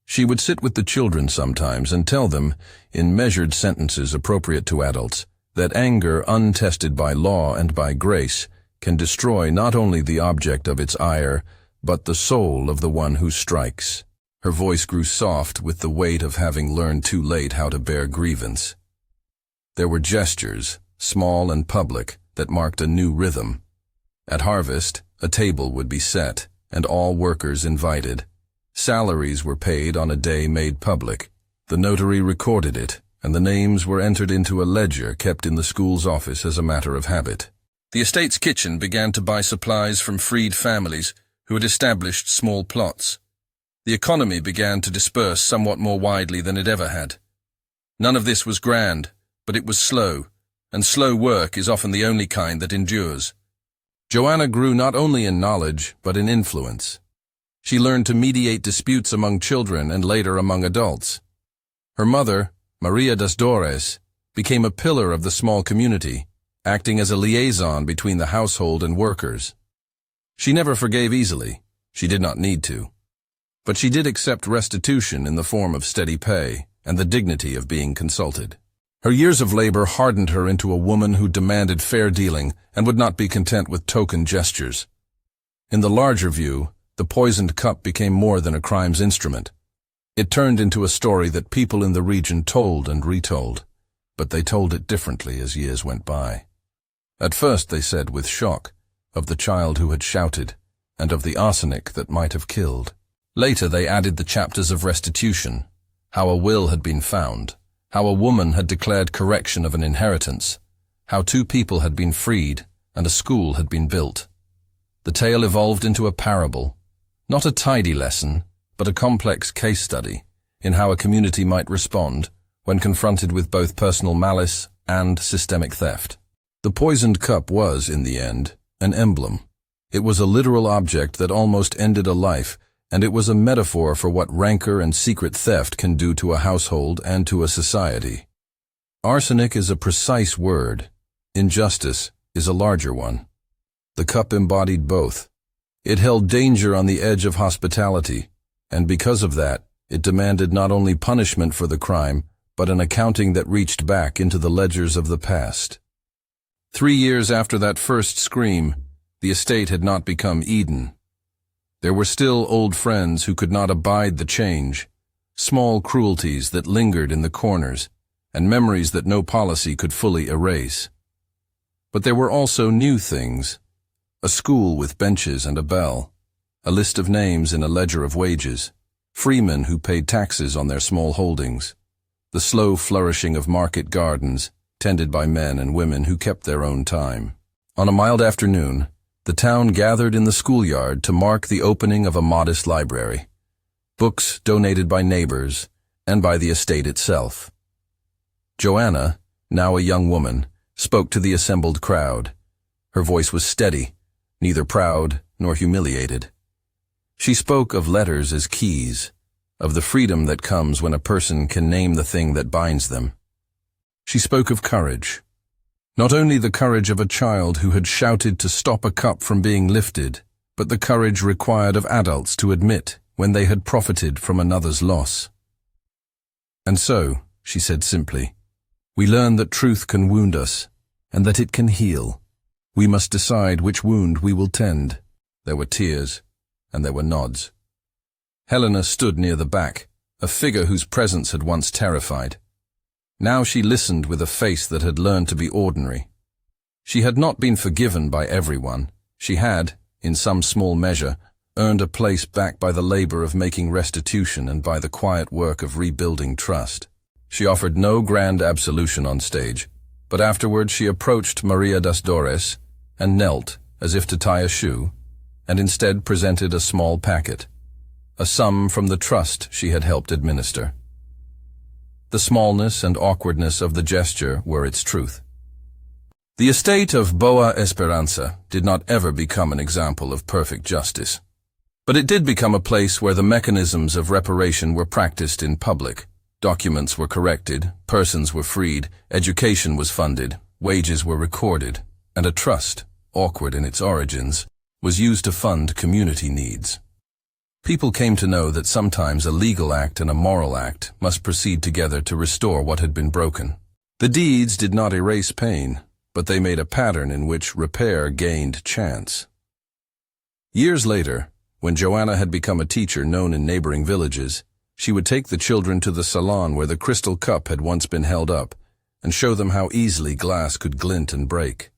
She would sit with the children sometimes and tell them, in measured sentences appropriate to adults, that anger untested by law and by grace can destroy not only the object of its ire, but the soul of the one who strikes. Her voice grew soft with the weight of having learned too late how to bear grievance. There were gestures, small and public, that marked a new rhythm. At harvest, a table would be set, and all workers invited. Salaries were paid on a day made public. The notary recorded it, and the names were entered into a ledger kept in the school's office as a matter of habit. The estate's kitchen began to buy supplies from freed families who had established small plots. The economy began to disperse somewhat more widely than it ever had. None of this was grand, but it was slow, and slow work is often the only kind that endures. Joana grew not only in knowledge, but in influence. She learned to mediate disputes among children and later among adults. Her mother, Maria das Dores, became a pillar of the small community, acting as a liaison between the household and workers. She never forgave easily. She did not need to. But she did accept restitution in the form of steady pay and the dignity of being consulted. Her years of labor hardened her into a woman who demanded fair dealing and would not be content with token gestures. In the larger view, the poisoned cup became more than a crime's instrument. It turned into a story that people in the region told and retold, but they told it differently as years went by. At first they said with shock of the child who had shouted and of the arsenic that might have killed. Later they added the chapters of restitution, how a will had been found, how a woman had declared correction of an inheritance, how 2 people had been freed and a school had been built. The tale evolved into a parable, not a tidy lesson, but a complex case study in how a community might respond when confronted with both personal malice and systemic theft. The poisoned cup was, in the end, an emblem. It was a literal object that almost ended a life, and it was a metaphor for what rancor and secret theft can do to a household and to a society. Arsenic is a precise word. Injustice is a larger one. The cup embodied both. It held danger on the edge of hospitality, and because of that, it demanded not only punishment for the crime, but an accounting that reached back into the ledgers of the past. 3 years after that first scream, the estate had not become Eden. There were still old friends who could not abide the change, small cruelties that lingered in the corners, and memories that no policy could fully erase. But there were also new things: a school with benches and a bell, a list of names in a ledger of wages, freemen who paid taxes on their small holdings, the slow flourishing of market gardens, tended by men and women who kept their own time. On a mild afternoon, the town gathered in the schoolyard to mark the opening of a modest library, books donated by neighbors and by the estate itself. Joana, now a young woman, spoke to the assembled crowd. Her voice was steady, neither proud nor humiliated. She spoke of letters as keys, of the freedom that comes when a person can name the thing that binds them. She spoke of courage. Not only the courage of a child who had shouted to stop a cup from being lifted, but the courage required of adults to admit when they had profited from another's loss. And so, she said simply, we learn that truth can wound us, and that it can heal. We must decide which wound we will tend. There were tears, and there were nods. Helena stood near the back, a figure whose presence had once terrified. Now she listened with a face that had learned to be ordinary. She had not been forgiven by everyone. She had, in some small measure, earned a place back by the labor of making restitution and by the quiet work of rebuilding trust. She offered no grand absolution on stage, but afterward she approached Maria das Dores and knelt as if to tie a shoe, and instead presented a small packet, a sum from the trust she had helped administer. The smallness and awkwardness of the gesture were its truth. The estate of Boa Esperança did not ever become an example of perfect justice, but it did become a place where the mechanisms of reparation were practiced in public. Documents were corrected, persons were freed, education was funded, wages were recorded, and a trust, awkward in its origins, was used to fund community needs. People came to know that sometimes a legal act and a moral act must proceed together to restore what had been broken. The deeds did not erase pain, but they made a pattern in which repair gained chance. Years later, when Joana had become a teacher known in neighboring villages, she would take the children to the salon where the crystal cup had once been held up and show them how easily glass could glint and break.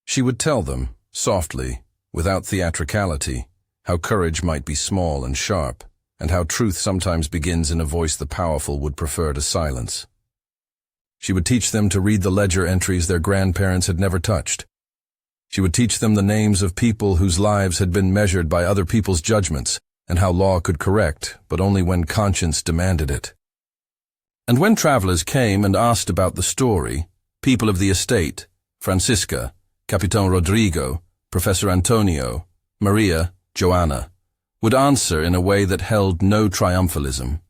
She would tell them, softly, without theatricality, how courage might be small and sharp, and how truth sometimes begins in a voice the powerful would prefer to silence. She would teach them to read the ledger entries their grandparents had never touched. She would teach them the names of people whose lives had been measured by other people's judgments, and how law could correct, but only when conscience demanded it. And when travelers came and asked about the story, people of the estate, Francisca, Capitan Rodrigo, Professor Antonio, Maria, Joana, would answer in a way that held no triumphalism.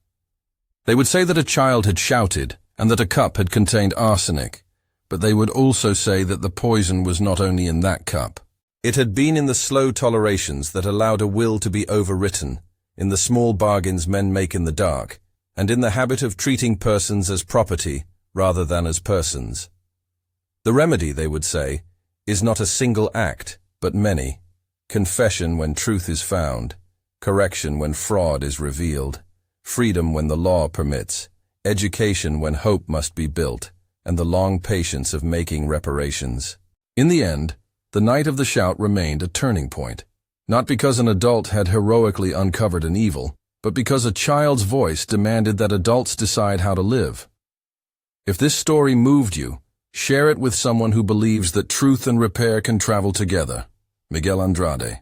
They would say that a child had shouted and that a cup had contained arsenic, but they would also say that the poison was not only in that cup. It had been in the slow tolerations that allowed a will to be overwritten, in the small bargains men make in the dark, and in the habit of treating persons as property rather than as persons. The remedy, they would say, is not a single act, but many. Confession when truth is found, correction when fraud is revealed, freedom when the law permits, education when hope must be built, and the long patience of making reparations. In the end, the night of the shout remained a turning point, not because an adult had heroically uncovered an evil, but because a child's voice demanded that adults decide how to live. If this story moved you, share it with someone who believes that truth and repair can travel together. Miguel Andrade.